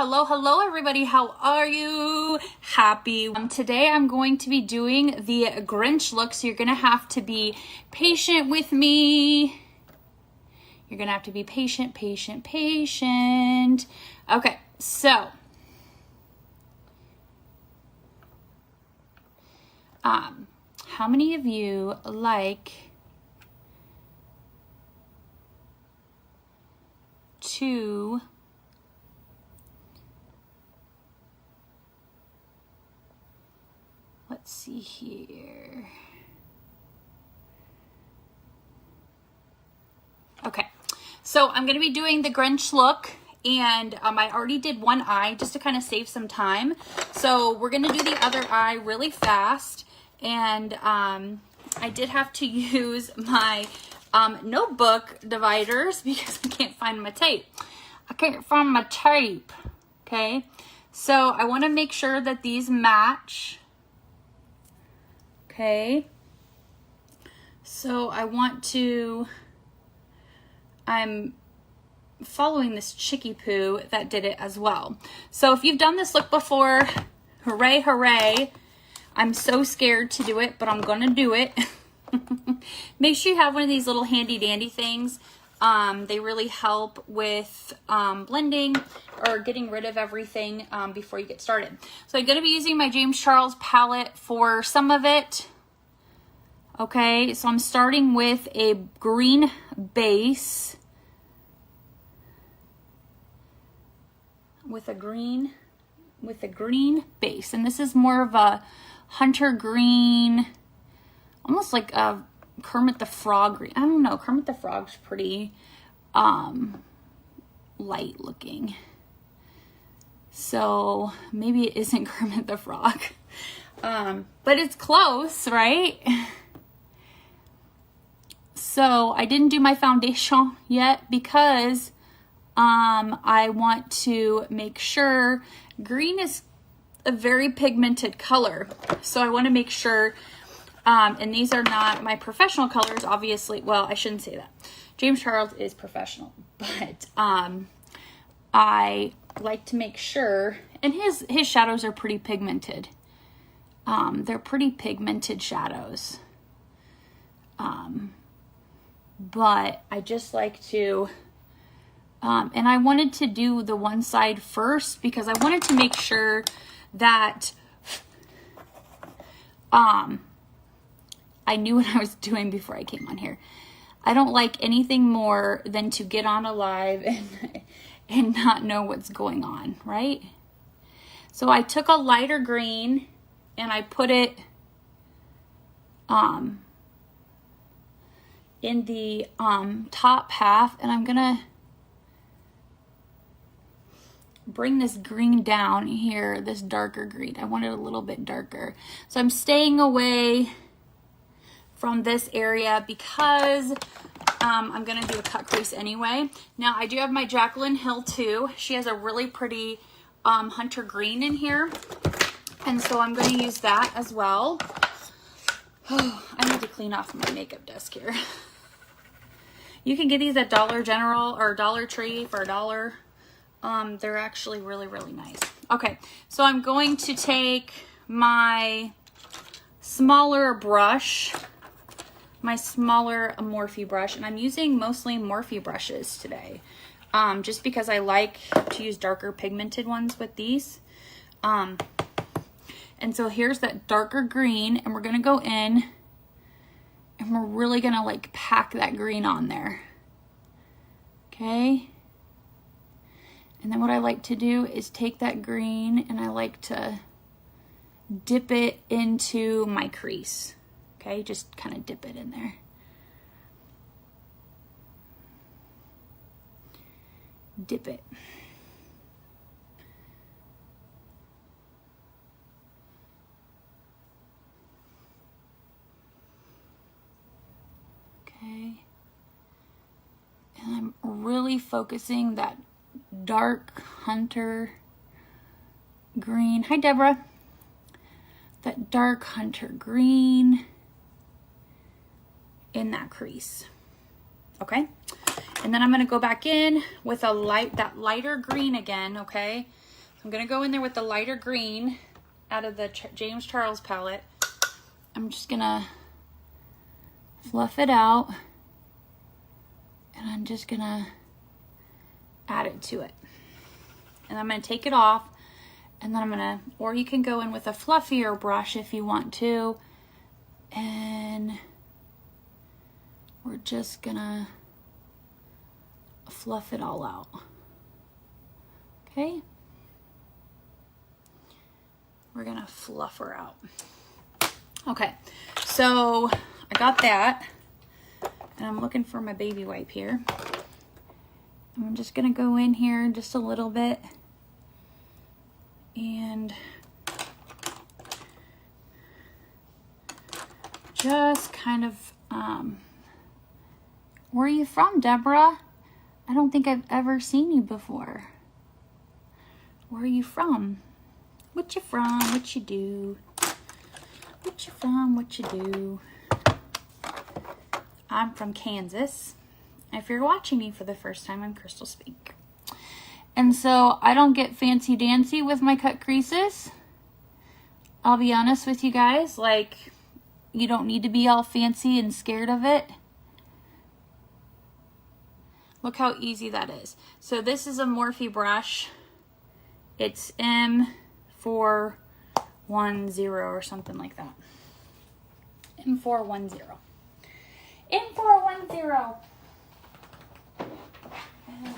Hello, hello everybody. How are you? Happy. Today I'm going to be doing the Grinch look, so you're going to have to be patient with me. You're going to have to be patient. Okay, so how many of you like to let's see here. Okay, so I'm going to be doing the Grinch look, and I already did one eye just to kind of save some time. So we're going to do the other eye really fast, and I did have to use my notebook dividers because I can't find my tape. Okay, so I want to make sure that these match. Okay, so I'm following this Chicky Poo that did it as well. So if you've done this look before, hooray, hooray. I'm so scared to do it, but I'm gonna do it. Make sure you have one of these little handy dandy things. They really help with blending or getting rid of everything before you get started. So I'm going to be using my James Charles palette for some of it. Okay, so I'm starting with a green base. With a green base. And this is more of a hunter green, almost like a Kermit the Frog green. I don't know, Kermit the Frog's pretty light looking, so maybe it isn't Kermit the Frog, but it's close, right? So I didn't do my foundation yet because I want to make sure green is a very pigmented color, so I want to make sure. And these are not my professional colors, obviously. Well, I shouldn't say that. James Charles is professional, but I like to make sure, and his shadows are pretty pigmented. They're pretty pigmented shadows. But I just like to, and I wanted to do the one side first because I wanted to make sure that, I knew what I was doing before I came on here. I don't like anything more than to get on a live and not know what's going on, right? So I took a lighter green and I put it in the top half, and I'm gonna bring this green down here, this darker green. I want it a little bit darker. So I'm staying away from this area because I'm gonna do a cut crease anyway. Now I do have my Jaclyn Hill too. She has a really pretty hunter green in here, and so I'm gonna use that as well. Oh, I need to clean off my makeup desk here. You can get these at Dollar General or Dollar Tree for $1. They're actually really, really nice. Okay, so I'm going to take my smaller brush, my smaller Morphe brush, and I'm using mostly Morphe brushes today, just because I like to use darker pigmented ones with these. And so here's that darker green, and we're gonna go in and we're really gonna like pack that green on there. Okay, and then what I like to do is take that green and I like to dip it into my crease. Okay, just kind of dip it in there. Dip it. Okay. And I'm really focusing that dark hunter green. Hi, Deborah. That dark hunter green in that crease. Okay, and then I'm going to go back in with that lighter green again. Okay, I'm going to go in there with the lighter green out of the James Charles palette. I'm just going to fluff it out, and I'm just going to add it to it. And I'm going to take it off, and then I'm going to, or you can go in with a fluffier brush if you want to, and we're just going to fluff it all out. Okay? We're gonna fluff her out. Okay, so I got that, and I'm looking for my baby wipe here. I'm just gonna go in here just a little bit and just kind of, where are you from, Deborah? I don't think I've ever seen you before. Where are you from? What you from? What you do? What you from? What you do? I'm from Kansas. If you're watching me for the first time, I'm Crystal Spink. And so I don't get fancy dancy with my cut creases. I'll be honest with you guys. Like, you don't need to be all fancy and scared of it. Look how easy that is. So this is a Morphe brush. It's M410 or something like that. M410. M410. And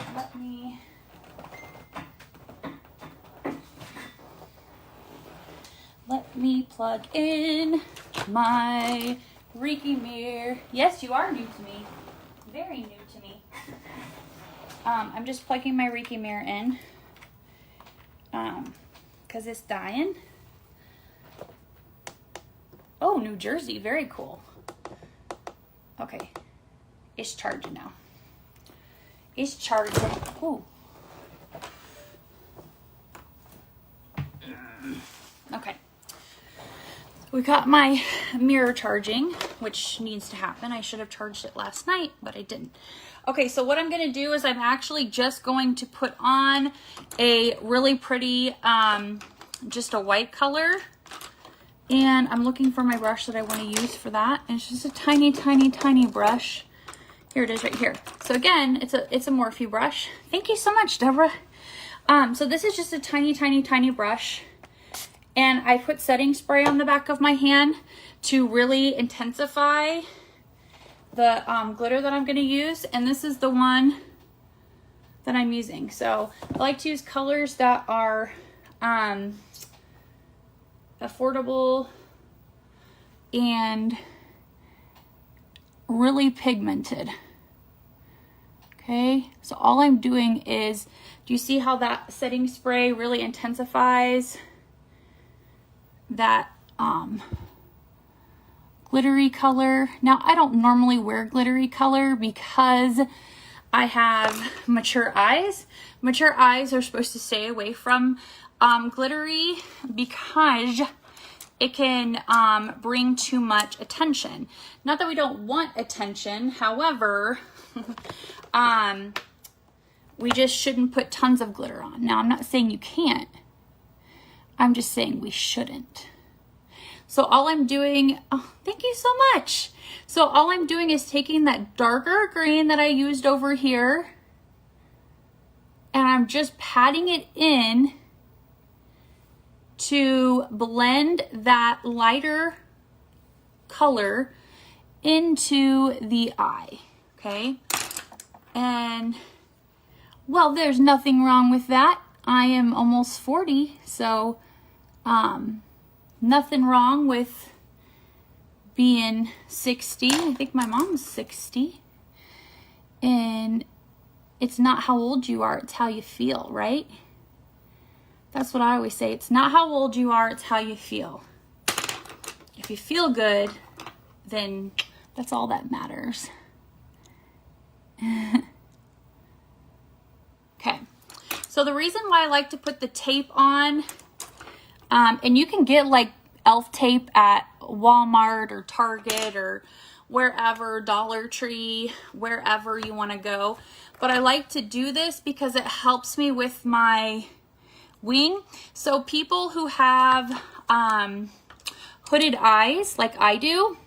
let me plug in my Reiki mirror. Yes, you are new to me. Very new to me. I'm just plugging my Reiki mirror in. Because it's dying. Oh, New Jersey. Very cool. Okay. It's charging now. It's charging. Ooh. Okay. We got my mirror charging, which needs to happen. I should have charged it last night, but I didn't. Okay, so what I'm going to do is I'm actually just going to put on a really pretty, just a white color. And I'm looking for my brush that I want to use for that. And it's just a tiny, tiny, tiny brush. Here it is right here. So again, it's a Morphe brush. Thank you so much, Deborah. So this is just a tiny, tiny, tiny brush. And I put setting spray on the back of my hand to really intensify the glitter that I'm going to use. And this is the one that I'm using. So I like to use colors that are affordable and really pigmented. Okay, so all I'm doing is, do you see how that setting spray really intensifies that glittery color? Now, I don't normally wear glittery color because I have mature eyes. Mature eyes are supposed to stay away from glittery because it can bring too much attention. Not that we don't want attention, however, we just shouldn't put tons of glitter on. Now, I'm not saying you can't. I'm just saying we shouldn't. So all I'm doing, oh, thank you so much. So all I'm doing is taking that darker green that I used over here, and I'm just patting it in to blend that lighter color into the eye, okay? And, well, there's nothing wrong with that. I am almost 40, so nothing wrong with being 60. I think my mom's 60. And it's not how old you are, it's how you feel, right? That's what I always say. It's not how old you are, it's how you feel. If you feel good, then that's all that matters. Okay. So the reason why I like to put the tape on, and you can get like elf tape at Walmart or Target or wherever, Dollar Tree, wherever you want to go. But I like to do this because it helps me with my wing. So people who have hooded eyes like I do,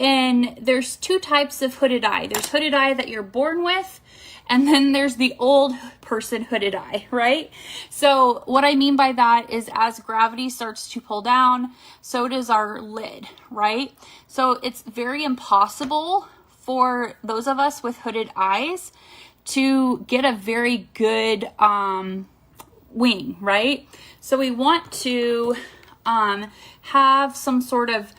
and there's two types of hooded eye. There's hooded eye that you're born with, and then there's the old person hooded eye, right? So what I mean by that is as gravity starts to pull down, so does our lid, right? So it's very impossible for those of us with hooded eyes to get a very good wing, right? So we want to have some sort of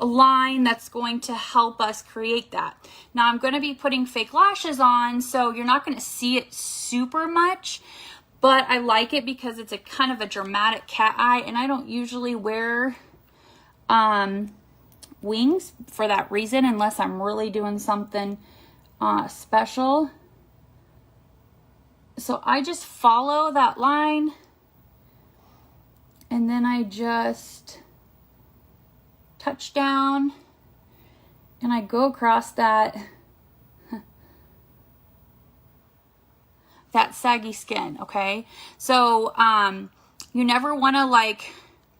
a line that's going to help us create that. Now I'm going to be putting fake lashes on, so you're not going to see it super much, but I like it because it's a kind of a dramatic cat eye, and I don't usually wear wings for that reason unless I'm really doing something special. So I just follow that line, and then I just touch down, and I go across that saggy skin, okay? So you never want to like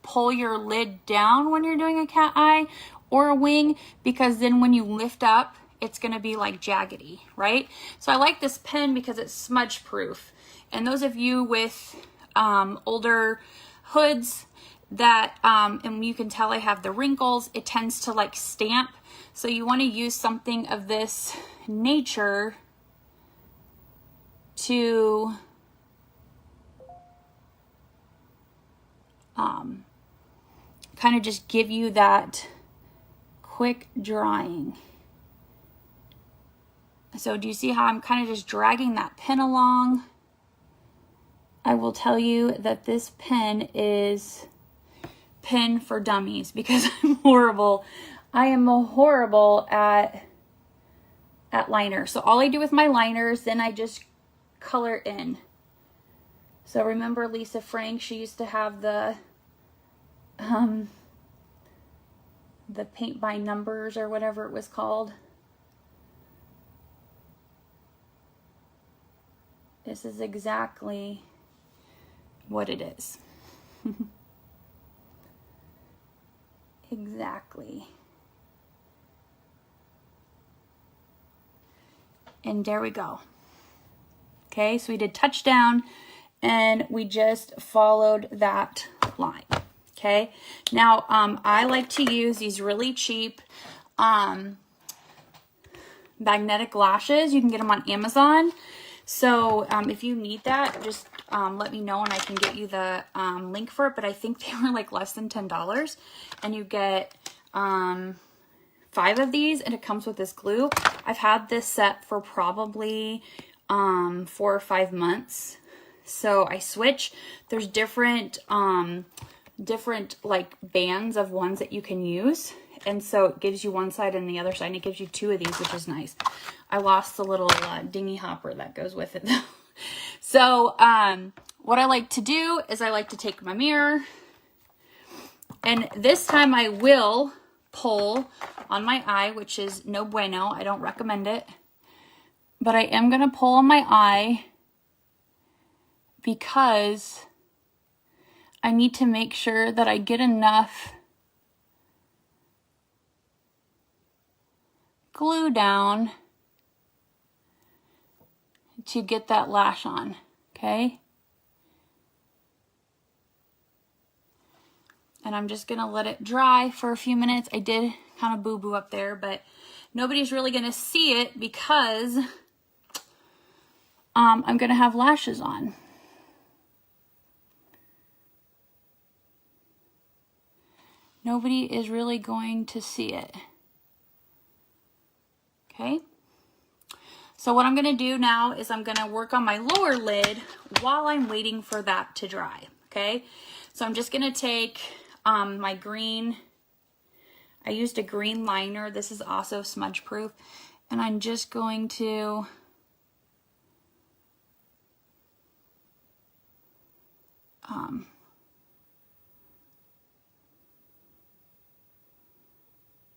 pull your lid down when you're doing a cat eye or a wing, because then when you lift up, it's going to be like jaggedy, right? So I like this pen because it's smudge proof. And those of you with older hoods that, and you can tell I have the wrinkles, it tends to like stamp. So you want to use something of this nature to kind of just give you that quick drying. So do you see how I'm kind of just dragging that pen along? I will tell you that this pen is pen for dummies because I'm horrible. I am horrible at liner. So all I do with my liners, then I just color in. So remember Lisa Frank, she used to have the paint by numbers or whatever it was called. This is exactly what it is. Exactly. And there we go. Okay, so we did touchdown and we just followed that line. Okay, now I like to use these really cheap magnetic lashes. You can get them on Amazon. So if you need that, just let me know and I can get you the link for it. But I think they were like less than $10, and you get 5 of these, and it comes with this glue. I've had this set for probably 4 or 5 months. So I switch. There's different like bands of ones that you can use. And so it gives you one side and the other side, and it gives you 2 of these, which is nice. I lost the little dinghy hopper that goes with it though. So what I like to do is I like to take my mirror, and this time I will pull on my eye, which is no bueno. I don't recommend it. But I am going to pull on my eye because I need to make sure that I get enough glue down to get that lash on, okay? And I'm just gonna let it dry for a few minutes. I did kind of boo-boo up there, but nobody's really gonna see it because I'm gonna have lashes on. Nobody is really going to see it. Okay? So what I'm going to do now is I'm going to work on my lower lid while I'm waiting for that to dry. Okay? So I'm just going to take my green. I used a green liner. This is also smudge proof. And I'm just going to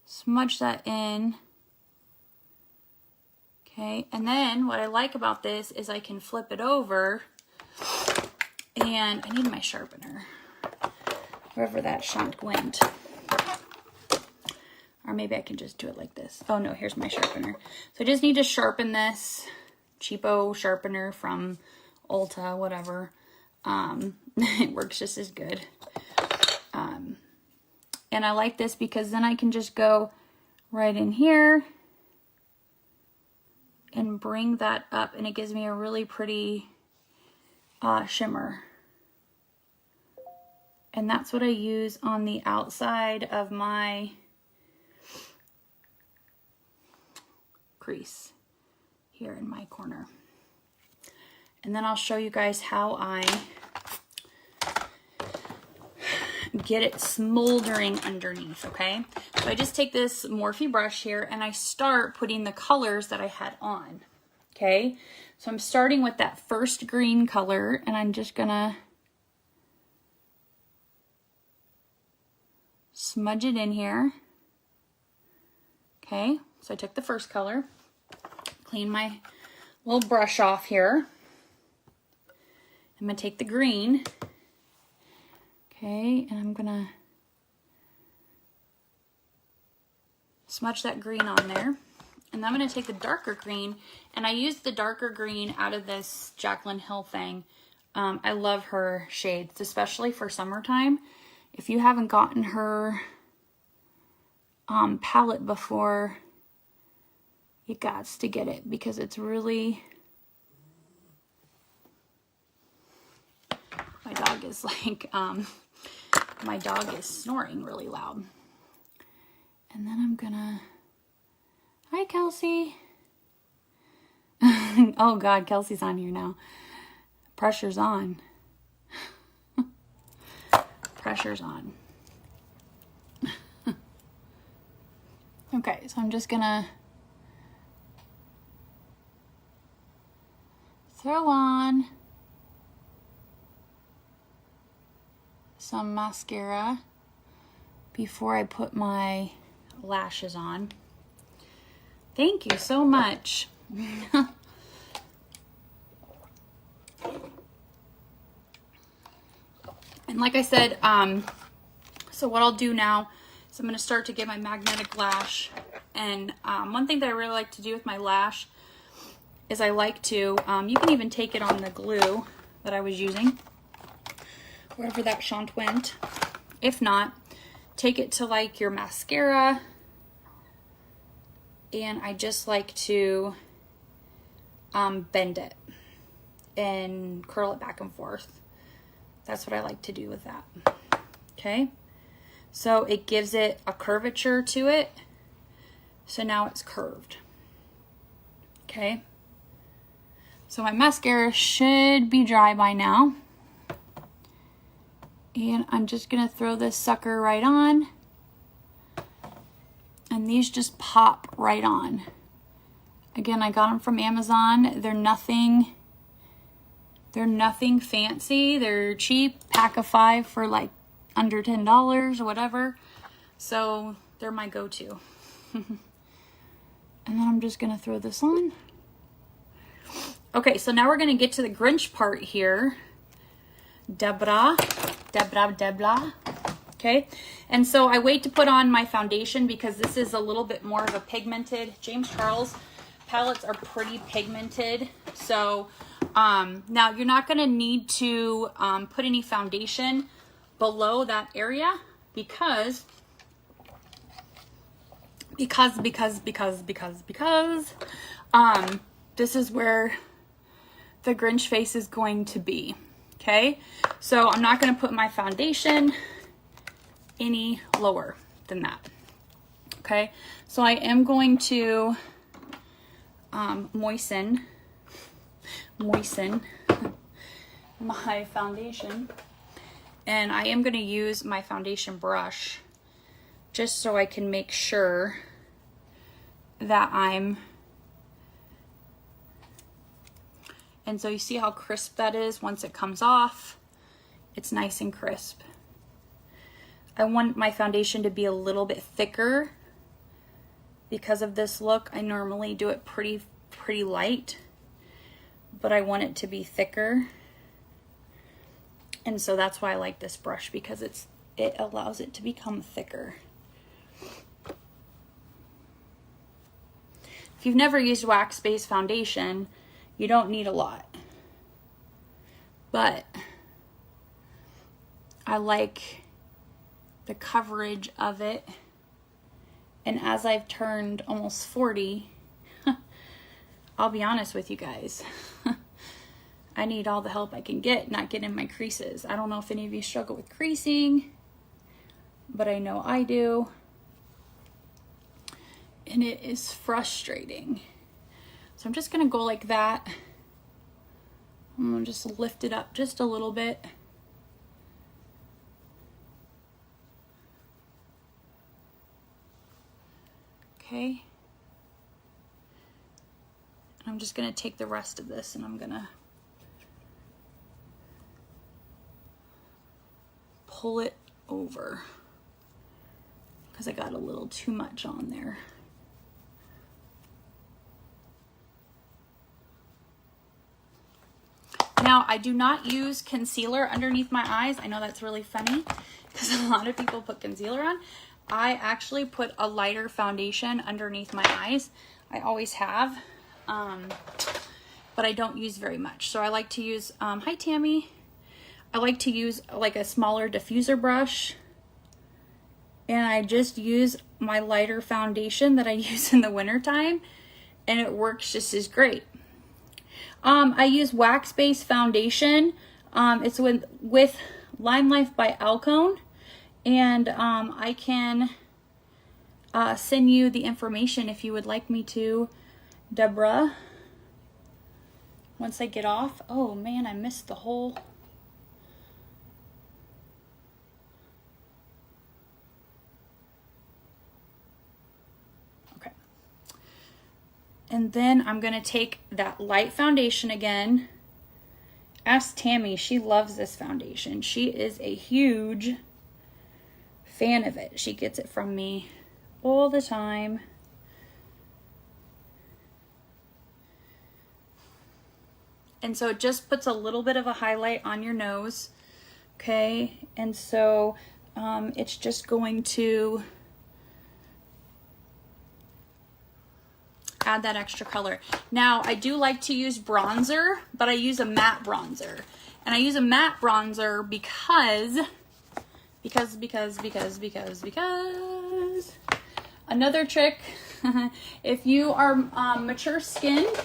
smudge that in. Okay, and then what I like about this is I can flip it over And I need my sharpener, wherever that shan't went. Or maybe I can just do it like this. Oh no, here's my sharpener. So I just need to sharpen this cheapo sharpener from Ulta, whatever. It works just as good. And I like this because then I can just go right in here and bring that up, and it gives me a really pretty shimmer. And that's what I use on the outside of my crease here in my corner. And then I'll show you guys how I get it smoldering underneath, okay? So I just take this Morphe brush here and I start putting the colors that I had on, okay? So I'm starting with that first green color, and I'm just gonna smudge it in here. Okay, so I took the first color, clean my little brush off here. I'm gonna take the green, okay, and I'm gonna smudge that green on there. And then I'm going to take the darker green, and I used the darker green out of this Jaclyn Hill thing. I love her shades, especially for summertime. If you haven't gotten her palette before, you gots to get it because it's really... My dog is like, my dog is snoring really loud. And then I'm gonna... Hi, Kelsey. Oh, God, Kelsey's on here now. Pressure's on. Pressure's on. Okay, so I'm just gonna throw on some mascara before I put my lashes on. Thank you so much. And like I said, so what I'll do now is I'm going to start to get my magnetic lash. And one thing that I really like to do with my lash is I like to, you can even take it on the glue that I was using, wherever that shan't went. If not, take it to like your mascara. And I just like to bend it and curl it back and forth. That's what I like to do with that. Okay, so it gives it a curvature to it. So now it's curved. Okay, so my mascara should be dry by now. And I'm just gonna throw this sucker right on. And these just pop right on. Again, I got them from Amazon. They're nothing fancy. They're cheap, pack of 5 for like under $10 or whatever. So they're my go-to. And then I'm just gonna throw this on. Okay, so now we're gonna get to the Grinch part here. Debra. Okay, and so I wait to put on my foundation because this is a little bit more of a pigmented. James Charles palettes are pretty pigmented. So now you're not going to need to put any foundation below that area because this is where the Grinch face is going to be. Okay, so I'm not going to put my foundation any lower than that. Okay, so I am going to moisten my foundation, and I am going to use my foundation brush just so I can make sure that and so you see how crisp that is once it comes off. It's nice and crisp. I want my foundation to be a little bit thicker because of this look. I normally do it pretty light, but I want it to be thicker. And so that's why I like this brush, because it allows it to become thicker. If you've never used wax-based foundation, you don't need a lot. But I like the coverage of it. And as I've turned almost 40, I'll be honest with you guys, I need all the help I can get not getting my creases. I don't know if any of you struggle with creasing, but I know I do. And it is frustrating. So I'm just gonna go like that. I'm gonna just lift it up just a little bit. Okay. And I'm just gonna take the rest of this and I'm gonna pull it over because I got a little too much on there. Now, I do not use concealer underneath my eyes. I know that's really funny because a lot of people put concealer on. I actually put a lighter foundation underneath my eyes. I always have, but I don't use very much. So I like to use, hi Tammy. I like to use like a smaller diffuser brush, and I just use my lighter foundation that I use in the wintertime, and it works just as great. I use wax-based foundation. It's with Lime Life by Alcone, and I can send you the information if you would like me to, Deborah. Once I get off. Oh man, I missed the whole... And then I'm going to take that light foundation again. Ask Tammy, she loves this foundation. She is a huge fan of it. She gets it from me all the time. And so it just puts a little bit of a highlight on your nose. Okay, and so it's just going to add that extra color. Now, I do like to use bronzer, but I use a matte bronzer. And I use a matte bronzer because another trick, if you are mature skinned,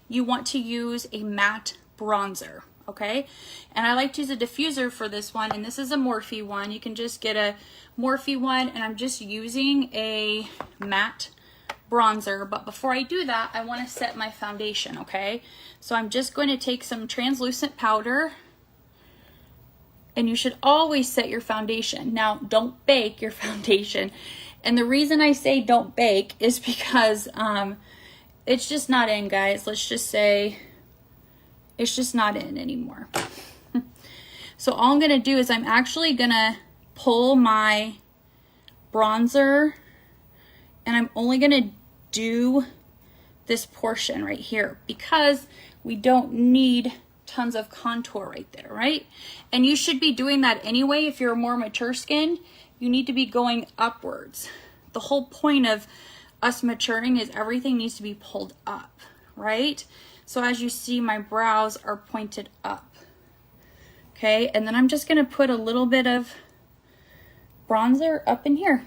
you want to use a matte bronzer, okay? And I like to use a diffuser for this one, and this is a Morphe one. You can just get a Morphe one, and I'm just using a matte bronzer. But before I do that, I want to set my foundation, okay? So I'm just going to take some translucent powder, and you should always set your foundation. Now, don't bake your foundation. And the reason I say don't bake is because it's just not in, guys. Let's just say it's just not in anymore. So all I'm going to do is I'm actually going to pull my bronzer, and I'm only going to do this portion right here because we don't need tons of contour right there, right? And you should be doing that anyway. If you're more mature skinned, you need to be going upwards. The whole point of us maturing is everything needs to be pulled up, right? So as you see, my brows are pointed up. Okay, and then I'm just gonna put a little bit of bronzer up in here.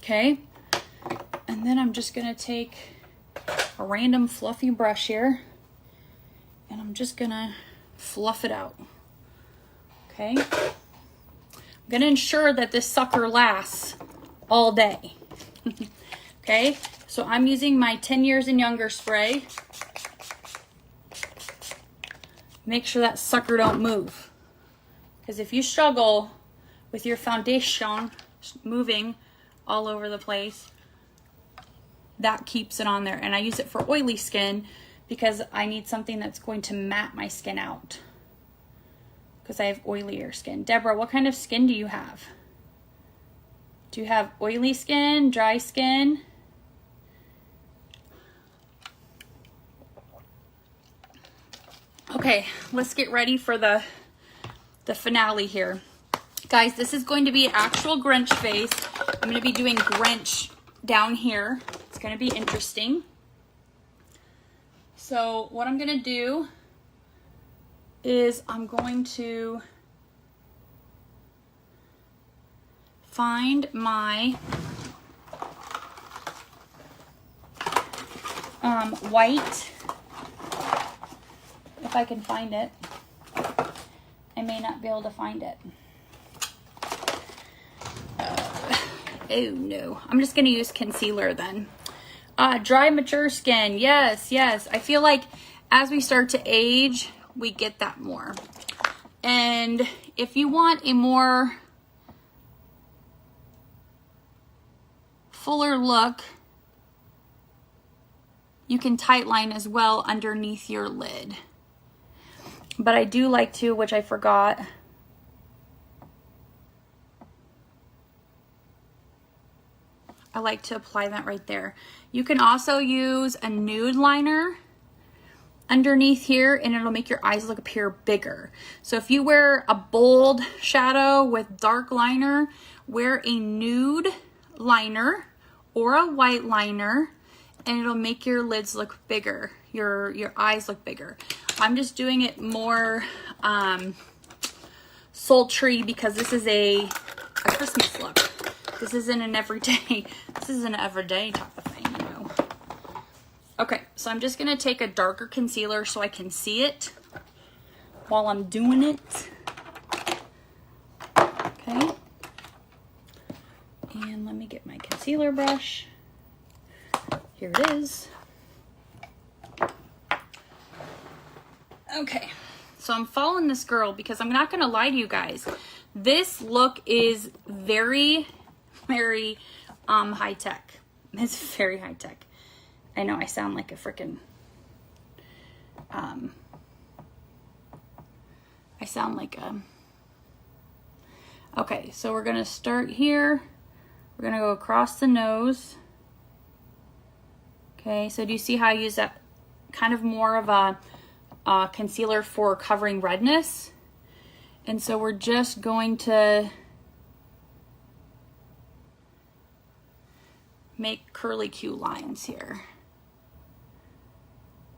Okay, and then I'm just gonna take a random fluffy brush here, and I'm just gonna fluff it out. Okay, I'm gonna ensure that this sucker lasts all day. Okay, so I'm using my 10 years and younger spray. Make sure that sucker don't move, because if you struggle with your foundation moving all over the place, that keeps it on there. And I use it for oily skin because I need something that's going to matte my skin out, because I have oilier skin. Deborah, what kind of skin do you have? Do you have oily skin, dry skin? Okay, let's get ready for the finale here. Guys, this is going to be actual Grinch face. I'm going to be doing Grinch down here. It's going to be interesting. So what I'm going to do is I'm going to find my white, if I can find it. I may not be able to find it. Oh no, I'm just gonna use concealer then. Dry, mature skin, yes, yes. I feel like as we start to age, we get that more. And if you want a more fuller look, you can tightline as well underneath your lid. But I do like to, which I forgot, I like to apply that right there. You can also use a nude liner underneath here and it'll make your eyes look appear bigger. So if you wear a bold shadow with dark liner, wear a nude liner or a white liner and it'll make your lids look bigger, your eyes look bigger. I'm just doing it more sultry because this is a Christmas look. This isn't an everyday, this is an everyday type of thing, you know. Okay, so I'm just gonna take a darker concealer so I can see it while I'm doing it. Okay. And let me get my concealer brush. Here it is. Okay, so I'm following this girl because I'm not gonna lie to you guys. This look is very, very high tech. It's very high tech. I know I sound like a freaking I sound like a okay, so we're gonna start here. We're gonna go across the nose. Okay, so do you see how I use that kind of more of a concealer for covering redness? And so we're just going to make curly Q lines here.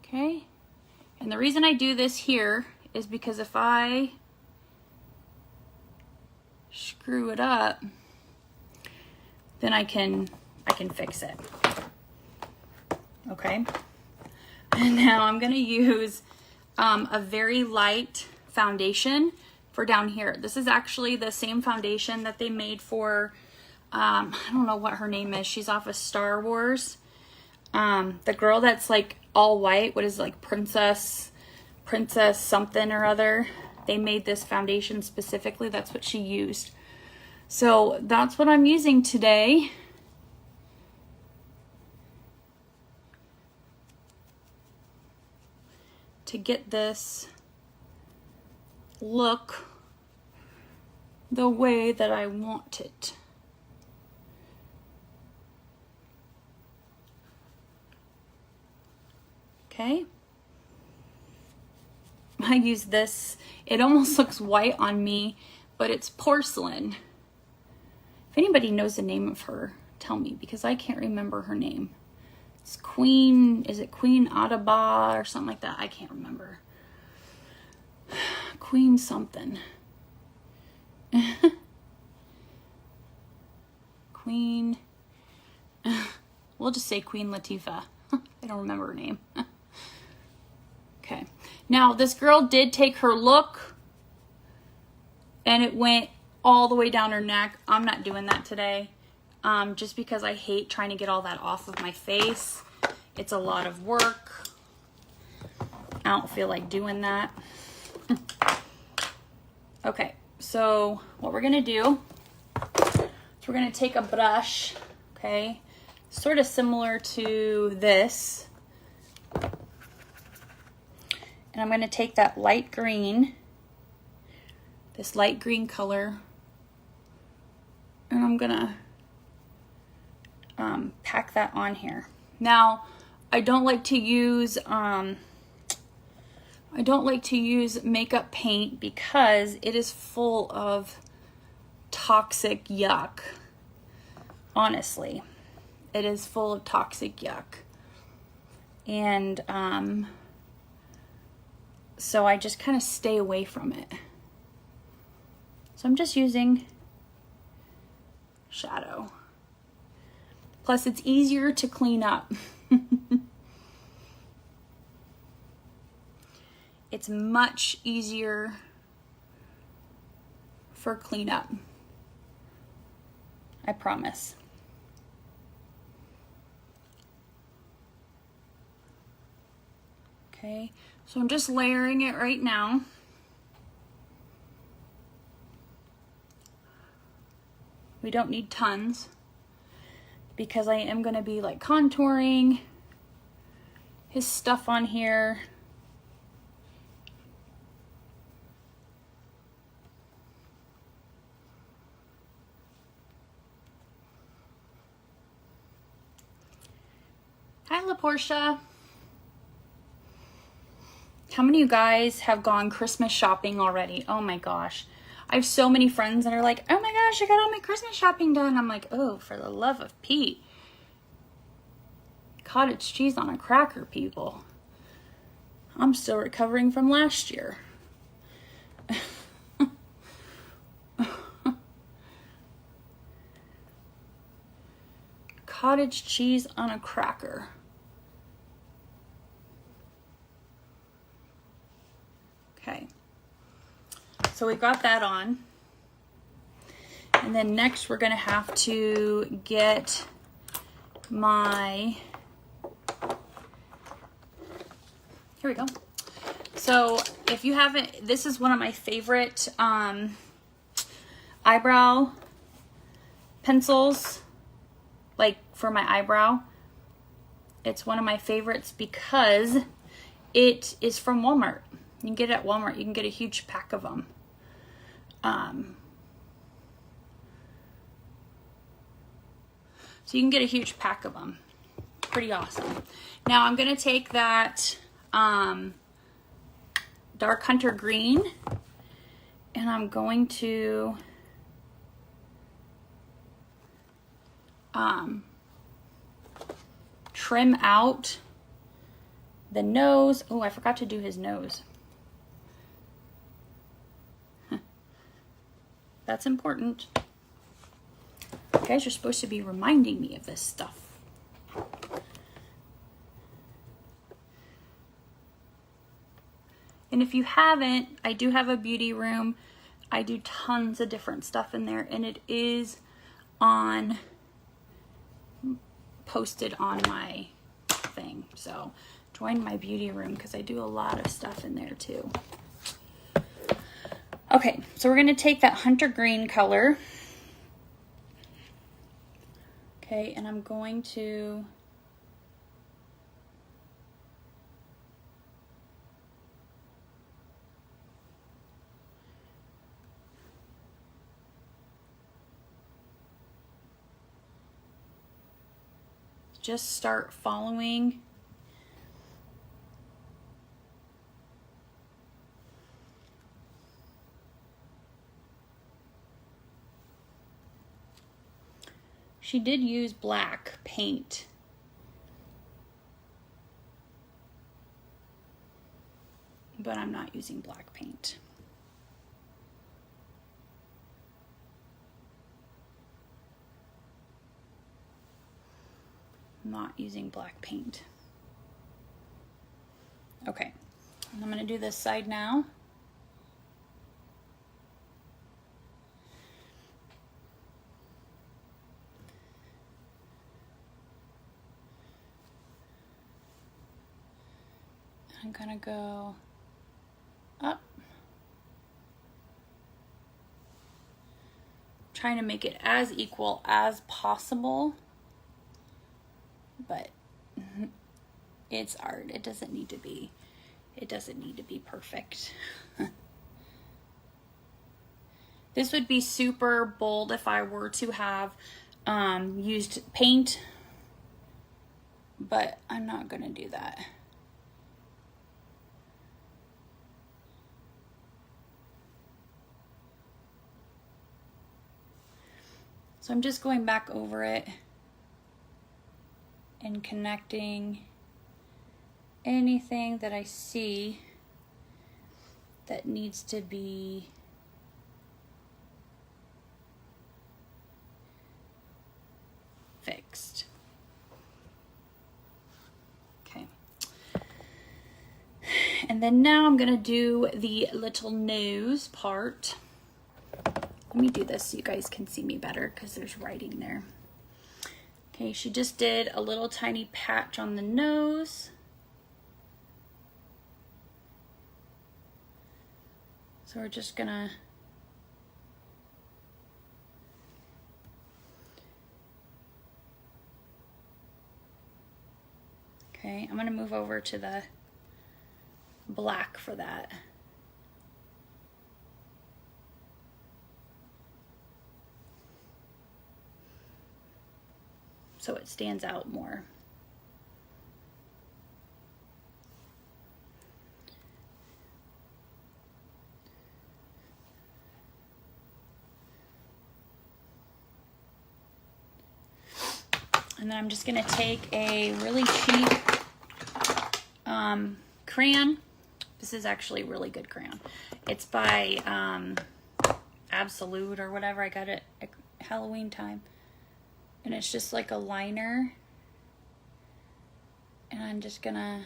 Okay, and the reason I do this here is because if I screw it up, then I can fix it. Okay, and now I'm gonna use a very light foundation for down here. This is actually the same foundation that they made for I don't know what her name is. She's off of Star Wars. The girl that's like all white, what is it, like princess something or other. They made this foundation specifically. That's what she used. So that's what I'm using today. To get this look the way that I want it. Okay. I use this. It almost looks white on me, but it's porcelain. If anybody knows the name of her, tell me, because I can't remember her name. It's Queen, is it Queen Adaba or something like that? I can't remember. Queen something. Queen, we'll just say Queen Latifah. I don't remember her name. Okay, now this girl did take her look and it went all the way down her neck. I'm not doing that today. Just because I hate trying to get all that off of my face. It's a lot of work. I don't feel like doing that. Okay, so what we're gonna do is we're gonna take a brush, okay, sort of similar to this. And I'm gonna take that light green, this light green color, and I'm gonna pack that on here. Now, I don't like to use, I I don't like to use makeup paint because it is full of toxic yuck. Honestly, it is full of toxic yuck. And so I just kind of stay away from it. So I'm just using shadow. Plus it's easier to clean up. It's much easier for cleanup. I promise. Okay, so I'm just layering it right now. We don't need tons because I am going to be like contouring his stuff on here. Hi, LaPortia. How many of you guys have gone Christmas shopping already? Oh my gosh. I have so many friends that are like, oh my gosh, I got all my Christmas shopping done. I'm like, oh, for the love of Pete. Cottage cheese on a cracker, people. I'm still recovering from last year. Cottage cheese on a cracker. Okay. So we got that on. And then next we're going to have to get my, here we go. So if you haven't, this is one of my favorite eyebrow pencils, like for my eyebrow. It's one of my favorites because it is from Walmart. You can get it at Walmart. You can get a huge pack of them. So you can get a huge pack of them. Pretty awesome. Now I'm going to take that dark hunter green and I'm going to trim out the nose. Oh, I forgot to do his nose. That's important. You guys are supposed to be reminding me of this stuff. And if you haven't, I do have a beauty room. I do tons of different stuff in there, and it is posted on my thing. So join my beauty room because I do a lot of stuff in there too. Okay, so we're going to take that hunter green color. Okay, and I'm going to just start following She did use black paint. But I'm not using black paint. I'm not using black paint. Okay, and I'm going to do this side now. I'm gonna go up, trying to make it as equal as possible, but it's art. It doesn't need to be perfect. This would be super bold if I were to have used paint, but I'm not gonna do that. So I'm just going back over it and connecting anything that I see that needs to be fixed. Okay. And then now I'm gonna do the little nose part. Let me do this so you guys can see me better because there's writing there. Okay, she just did a little tiny patch on the nose. So we're just gonna okay, I'm gonna move over to the black for that. So it stands out more. And then I'm just gonna take a really cheap crayon. This is actually a really good crayon. It's by Absolute or whatever. I got it at Halloween time. And it's just like a liner. And I'm just gonna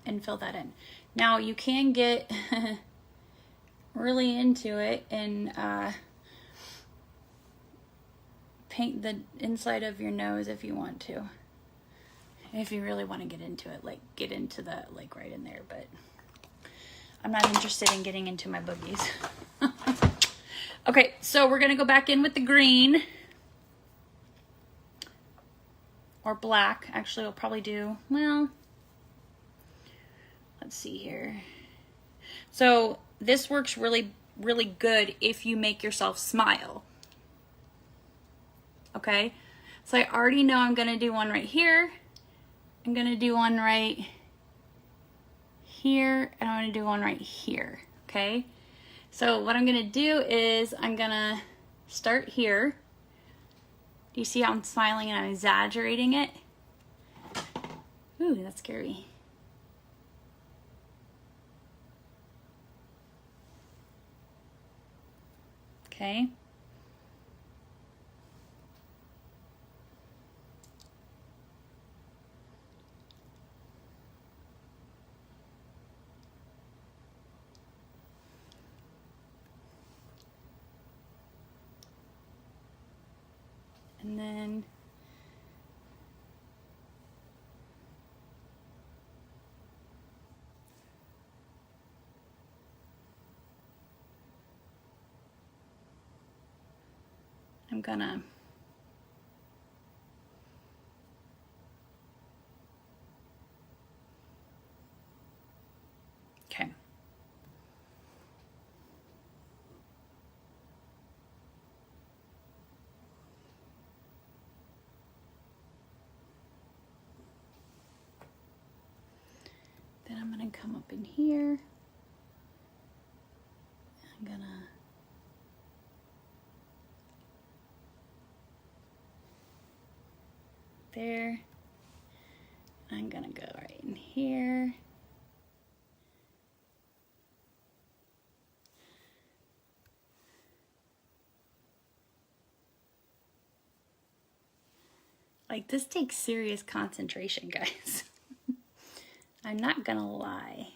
and fill that in. Now you can get really into it and paint the inside of your nose if you want to. If you really want to get into it, like get into the, like right in there, but I'm not interested in getting into my boogies. Okay, so we're gonna go back in with the green. Or black, actually we'll probably do, well, let's see here. So this works really, really good if you make yourself smile. Okay, so I already know I'm gonna do one right here. I'm gonna do one right here, and I'm gonna do one right here, okay? So what I'm gonna do is I'm gonna start here. Do you see how I'm smiling and I'm exaggerating it? Ooh, that's scary. Okay. And then I'm gonna okay. Then I'm gonna come up in here. I'm gonna there. I'm gonna go right in here. Like, this takes serious concentration, guys. I'm not gonna lie.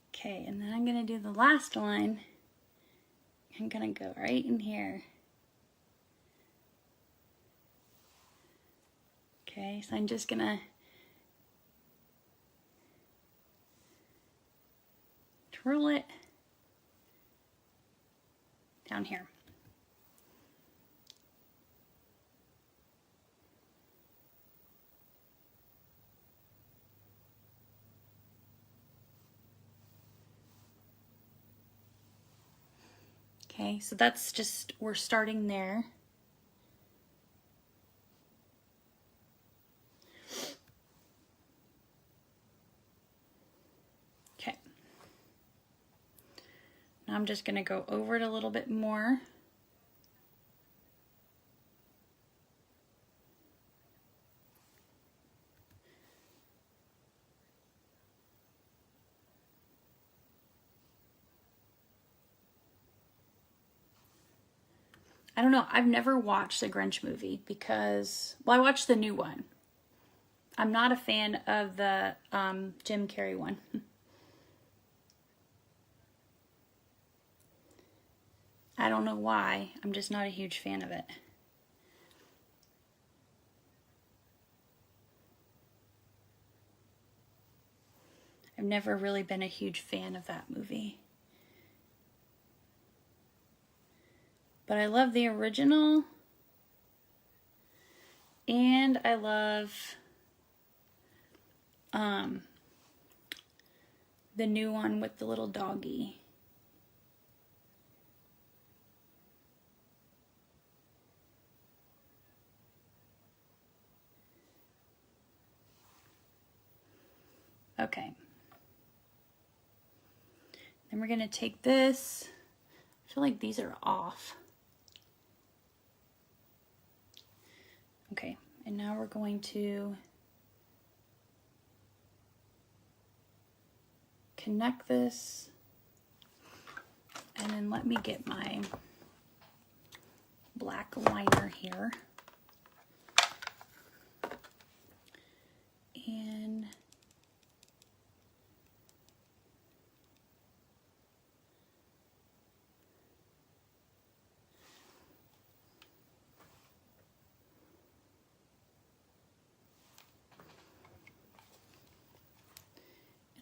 Okay, and then I'm gonna do the last one. I'm gonna go right in here. Okay, so I'm just gonna twirl it down here. Okay, so that's just, we're starting there. Okay. Now I'm just going to go over it a little bit more. I don't know, I've never watched the Grinch movie because, well, I watched the new one. I'm not a fan of the Jim Carrey one. I don't know why, I'm just not a huge fan of it. I've never really been a huge fan of that movie. But I love the original, and I love the new one with the little doggy. Okay. Then we're going to take this. I feel like these are off. Okay, and now we're going to connect this, and then let me get my black liner here. And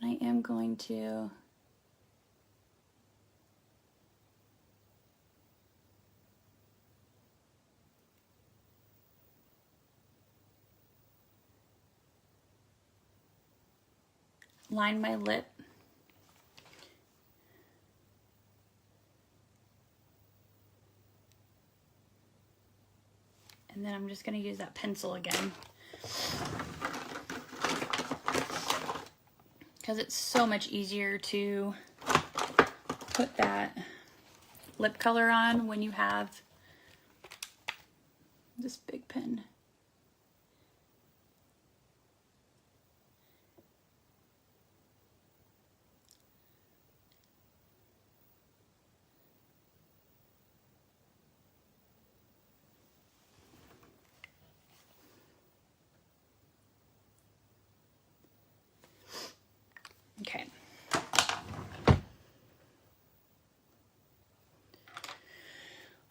I am going to line my lip. And then I'm just going to use that pencil again, because it's so much easier to put that lip color on when you have this big pen. Okay.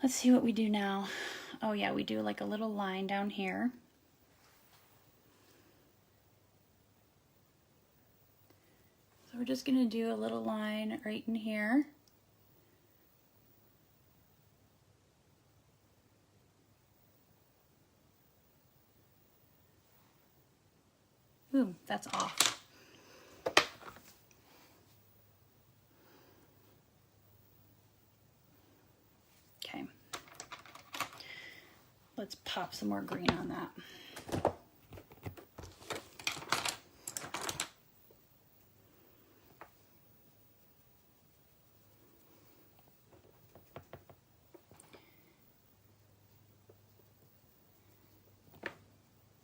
Let's see what we do now. Oh yeah, we do like a little line down here. So we're just gonna do a little line right in here. Ooh, that's off. Okay. Let's pop some more green on that.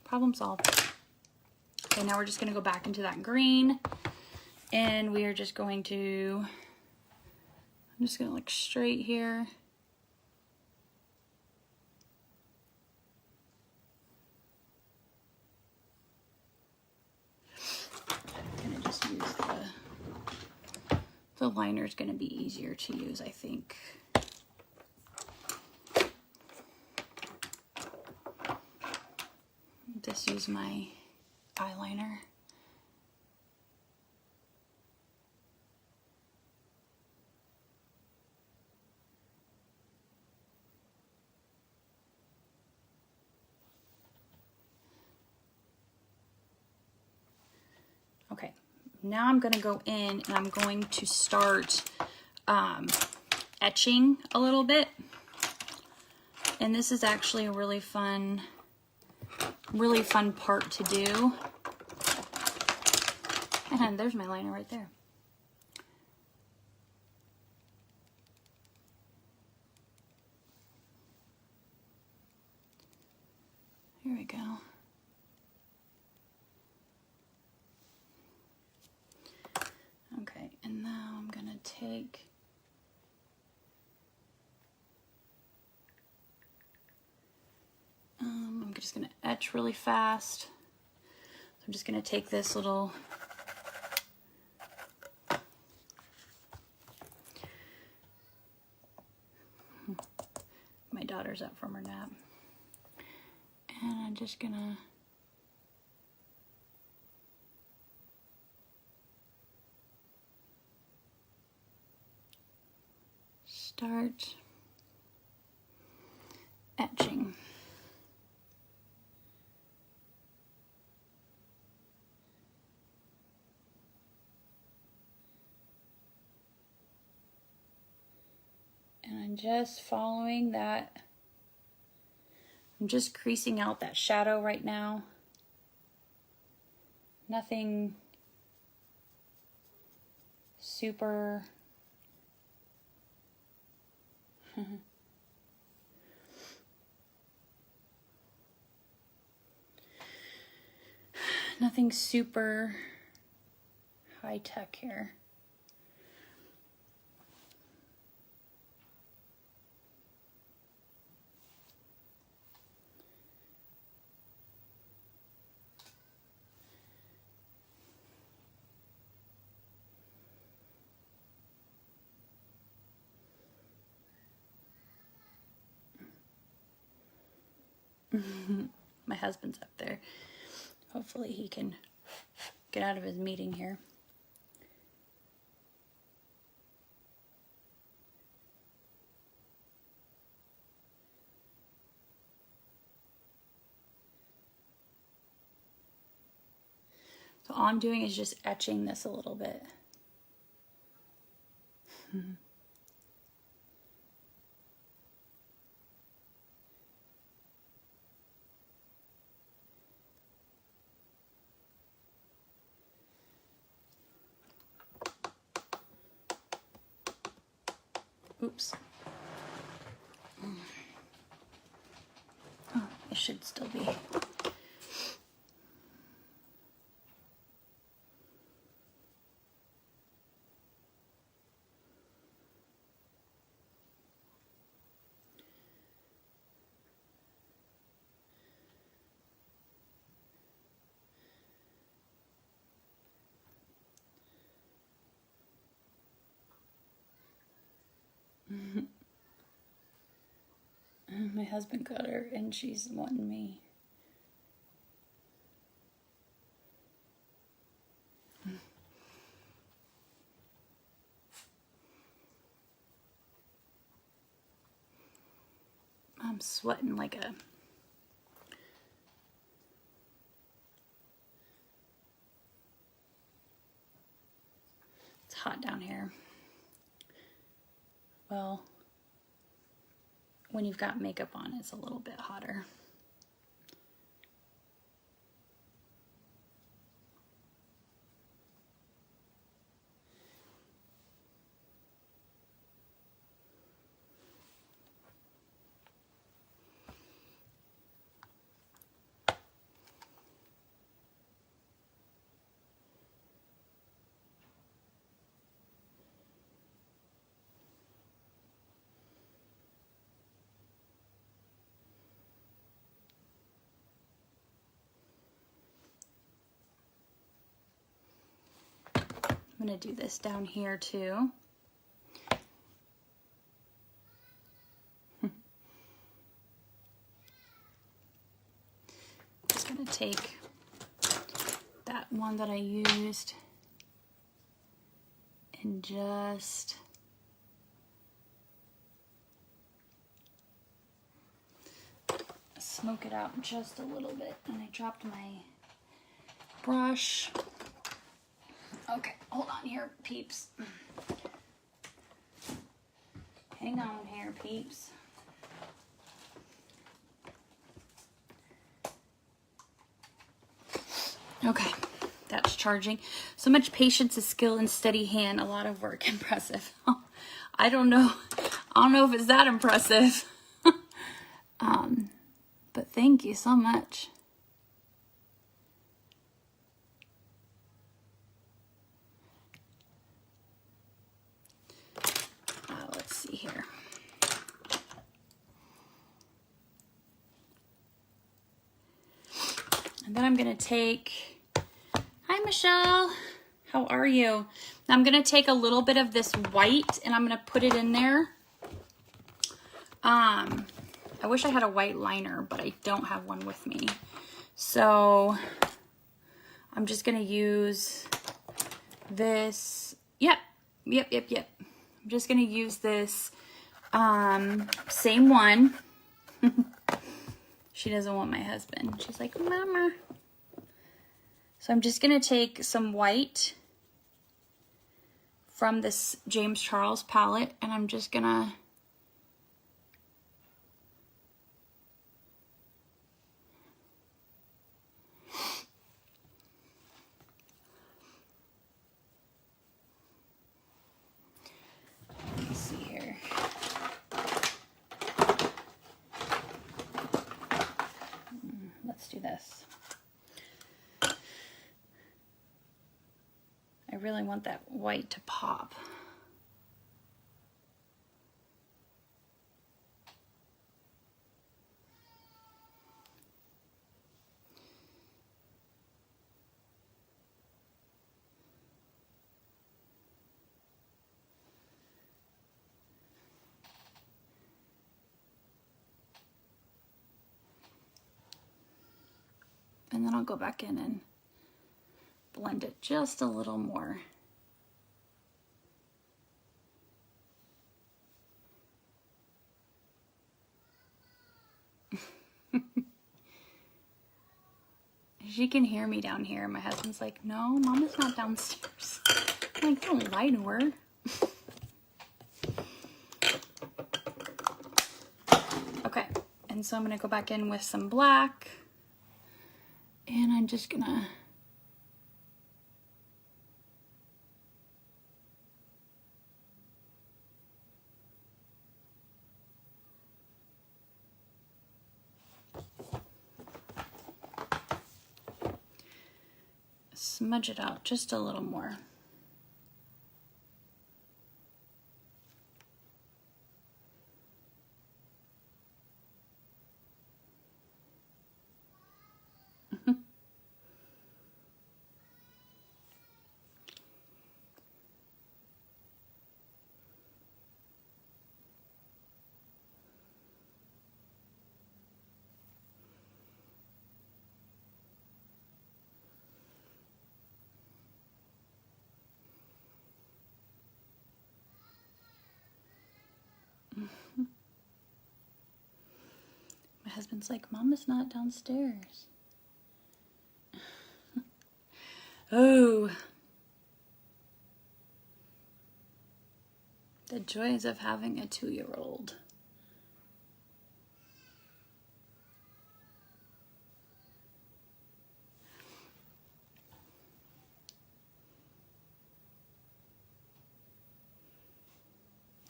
Problem solved. Okay, now we're just going to go back into that green, and we are just going to, I'm just going to look straight here. I'm going to just use the liner is going to be easier to use, I think. Just use my eyeliner. Okay, now I'm going to go in and I'm going to start etching a little bit. And this is actually a really fun part to do. And there's my liner right there. Here we go. Okay, and now I'm gonna take I'm just gonna etch really fast. So I'm just gonna take this little my daughter's up from her nap. And I'm just gonna start etching. And I'm just following that. I'm just creasing out that shadow right now. Nothing super nothing super high tech here. My husband's up there. Hopefully he can get out of his meeting here. So all I'm doing is just etching this a little bit. Oops. Oh, it should still be. My husband got her and she's wanting me. I'm sweating like a... It's hot down here. Well, when you've got makeup on, it's a little bit hotter. I'm going to do this down here too. Just going to take that one that I used and just smoke it out just a little bit. And I dropped my brush. Okay, hold on here, peeps. Hang on here, peeps. Okay, that's charging. So much patience, is skill, and steady hand. A lot of work. Impressive. I don't know. I don't know if it's that impressive. But thank you so much. Let's see here. And then I'm going to take, hi Michelle, how are you? Now I'm going to take a little bit of this white and I'm going to put it in there. I wish I had a white liner, but I don't have one with me. So I'm just going to use this. Yep. I'm just going to use this same one. She doesn't want my husband. She's like, Mama. So I'm just going to take some white from this James Charles palette, and I'm just going to do this. I really want that white to pop. And then I'll go back in and blend it just a little more. She can hear me down here. My husband's like, no, Mama's not downstairs. I'm like, don't lie to her. Okay, and so I'm gonna go back in with some black. And I'm just gonna smudge it out just a little more. My husband's like, Mama's not downstairs. Oh. The joys of having a 2-year-old.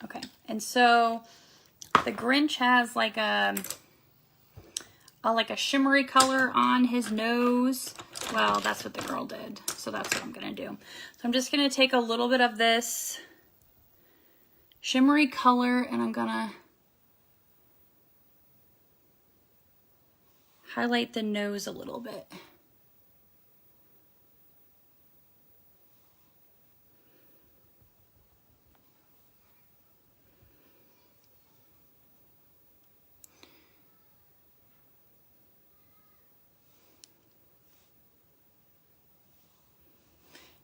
Okay, and so the Grinch has like a shimmery color on his nose. Well, that's what the girl did, so that's what I'm gonna do. So I'm just gonna take a little bit of this shimmery color and I'm gonna highlight the nose a little bit.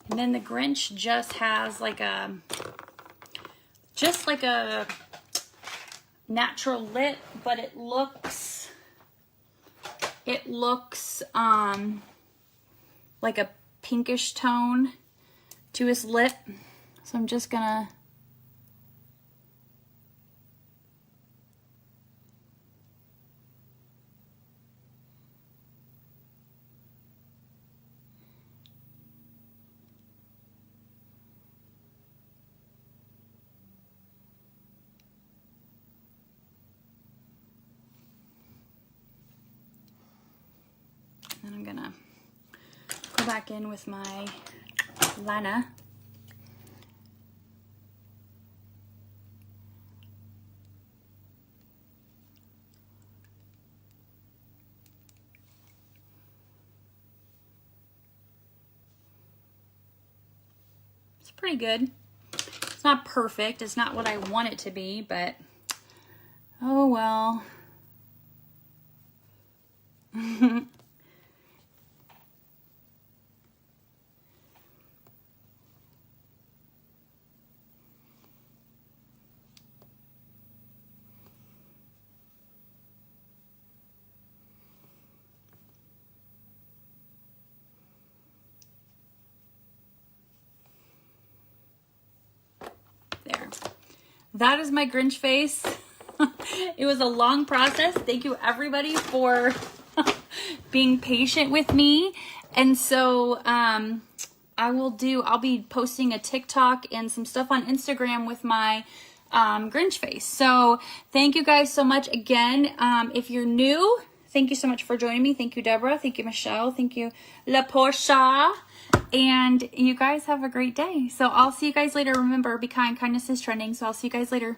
And then the Grinch just has like a natural lip, but it looks like a pinkish tone to his lip. So I'm just gonna back in with my liner. It's pretty good. It's not perfect. It's not what I want it to be, but oh well. There. That is my Grinch face. It was a long process. Thank you everybody for being patient with me. And so I'll be posting a TikTok and some stuff on Instagram with my Grinch face. So thank you guys so much again. If you're new, thank you so much for joining me. Thank you, Deborah. Thank you, Michelle. Thank you, La Portia. And you guys have a great day. So I'll see you guys later. Remember, be kind. Kindness is trending. So I'll see you guys later.